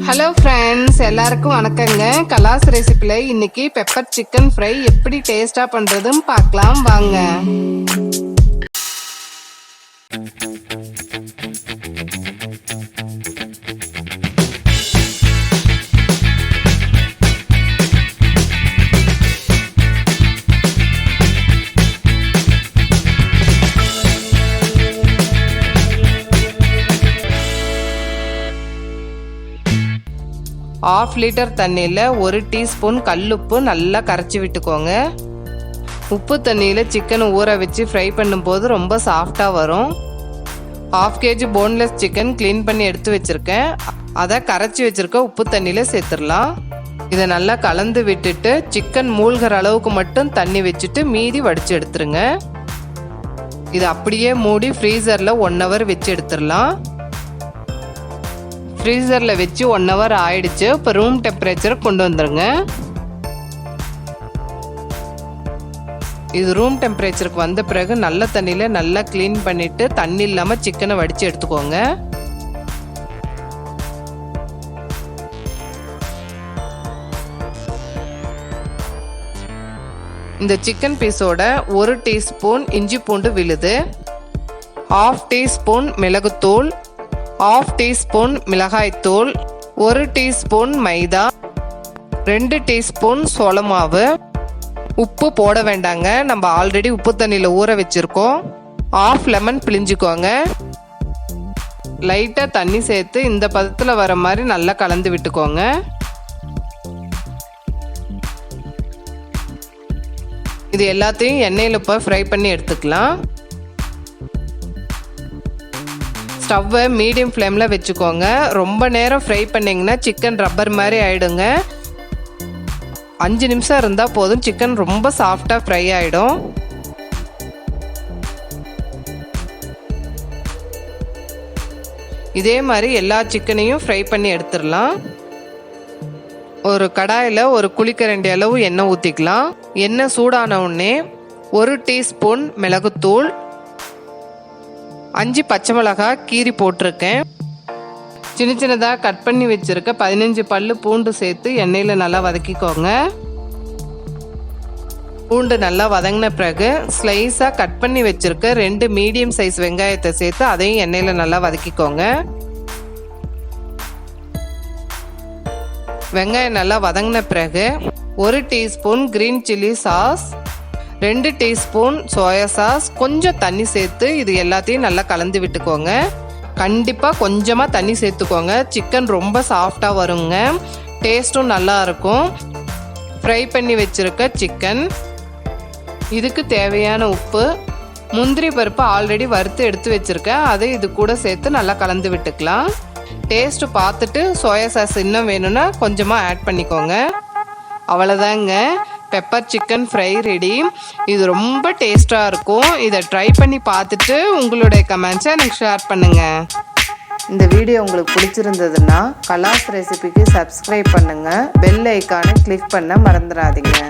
Hello friends, எல்லாருக்கும் வணக்கங்க. கலாஸ் ரெசிபில இன்னைக்கு பெப்பர் சிக்கன் ஃப்ரை எப்படி டேஸ்டா பண்றதுன்னு பார்க்கலாம் வாங்க. ½ லிட்டர் தண்ணியில் 1 டீஸ்பூன் கல்லுப்பு நல்லா கரைச்சி விட்டுக்கோங்க. உப்பு தண்ணியில் சிக்கன் ஊற வச்சு ஃப்ரை பண்ணும்போது ரொம்ப சாஃப்டாக வரும். ½ kg போன்லெஸ் சிக்கன் க்ளீன் பண்ணி எடுத்து வச்சுருக்கேன். அதை கரைச்சி வச்சுருக்க உப்பு தண்ணியில் சேர்த்துடலாம். இதை நல்லா கலந்து விட்டுட்டு சிக்கன் மூழ்கிற அளவுக்கு மட்டும் தண்ணி வச்சுட்டு மீதி வடித்து எடுத்துருங்க. இதை அப்படியே மூடி ஃப்ரீசரில் 1 hour வச்சு எடுத்துடலாம். ஃப்ரீசரில் வச்சு 1 hour ஆயிடுச்சு. இப்போ ரூம் டெம்பரேச்சர் கொண்டு வந்துடுங்க. இது ரூம் டெம்பரேச்சருக்கு வந்த பிறகு நல்ல தண்ணியில் நல்லா க்ளீன் பண்ணிவிட்டு தண்ணி இல்லாமல் சிக்கனை வடித்து எடுத்துக்கோங்க. இந்த சிக்கன் பீஸோட 1 டீஸ்பூன் இஞ்சி பூண்டு விழுது, ½ டீஸ்பூன் மிளகுத்தூள், ½ டீஸ்பூன் மிளகாய்த்தூள், 1 டீஸ்பூன் மைதா, 2 டீஸ்பூன் சோள மாவு. உப்பு போட வேண்டாங்க, நம்ம ஆல்ரெடி உப்பு தண்ணியில் ஊற வச்சுருக்கோம். ½ லெமன் பிழிஞ்சுக்கோங்க. லைட்டாக தண்ணி சேர்த்து இந்த பதத்தில் வர மாதிரி நல்லா கலந்து விட்டுக்கோங்க. இது எல்லாத்தையும் எண்ணெயில் இப்போ ஃப்ரை பண்ணி எடுத்துக்கலாம். ஸ்டவ்வை மீடியம் ஃப்ளேமில் வச்சுக்கோங்க. ரொம்ப நேரம் ஃப்ரை பண்ணிங்கன்னா சிக்கன் ரப்பர் மாதிரி ஆகிடுங்க. 5 நிமிஷம் இருந்தால் போதும், சிக்கன் ரொம்ப சாஃப்டாக ஃப்ரை ஆகிடும். இதே மாதிரி எல்லா சிக்கனையும் ஃப்ரை பண்ணி எடுத்துடலாம். ஒரு கடாயில் 1 குழிக்கரண்டி அளவு எண்ணெய் ஊற்றிக்கலாம். எண்ணெய் சூடான உடனே 1 டீஸ்பூன் மிளகுத்தூள், 5 பச்சை மிளகாய் கீரி போட்டிருக்கேன். சின்ன சின்னதாக கட் பண்ணி வச்சுருக்க 15 பல்லு பூண்டு சேர்த்து எண்ணெயில் நல்லா வதக்கிக்கோங்க. பூண்டு நல்லா வதங்கின பிறகு ஸ்லைஸாக கட் பண்ணி வச்சுருக்க 2 மீடியம் சைஸ் வெங்காயத்தை சேர்த்து அதையும் எண்ணெயில் நல்லா வதக்கிக்கோங்க. வெங்காயம் நல்லா வதங்கின பிறகு 1 teaspoon green chilli sauce, 2 teaspoon soya sauce, கொஞ்சம் தண்ணி சேர்த்து இது எல்லாத்தையும் நல்லா கலந்து விட்டுக்கோங்க. கண்டிப்பாக கொஞ்சமாக தண்ணி சேர்த்துக்கோங்க. சிக்கன் ரொம்ப சாஃப்டாக வருங்க, டேஸ்ட்டும் நல்லா இருக்கும். ஃப்ரை பண்ணி வச்சுருக்க சிக்கன், இதுக்கு தேவையான உப்பு, முந்திரி பருப்பு ஆல்ரெடி வறுத்து எடுத்து வச்சுருக்கேன், அதை இது கூட சேர்த்து நல்லா கலந்து விட்டுக்கலாம். டேஸ்ட்டு பார்த்துட்டு சோயா சாஸ் இன்னும் வேணும்னா கொஞ்சமாக ஆட் பண்ணிக்கோங்க. அவ்வளோதாங்க, பெப்பர் சிக்கன் ஃப்ரை ரெடி. இது ரொம்ப டேஸ்டாக இருக்கும். இதை ட்ரை பண்ணி பார்த்துட்டு உங்களுடைய கமெண்ட்ஸை எனக்கு ஷேர் பண்ணுங்கள். இந்த வீடியோ உங்களுக்கு பிடிச்சிருந்ததுன்னா கலாஸ் ரெசிபிக்கு சப்ஸ்கிரைப் பண்ணுங்கள். பெல் ஐக்கானை கிளிக் பண்ண மறந்துடாதீங்க.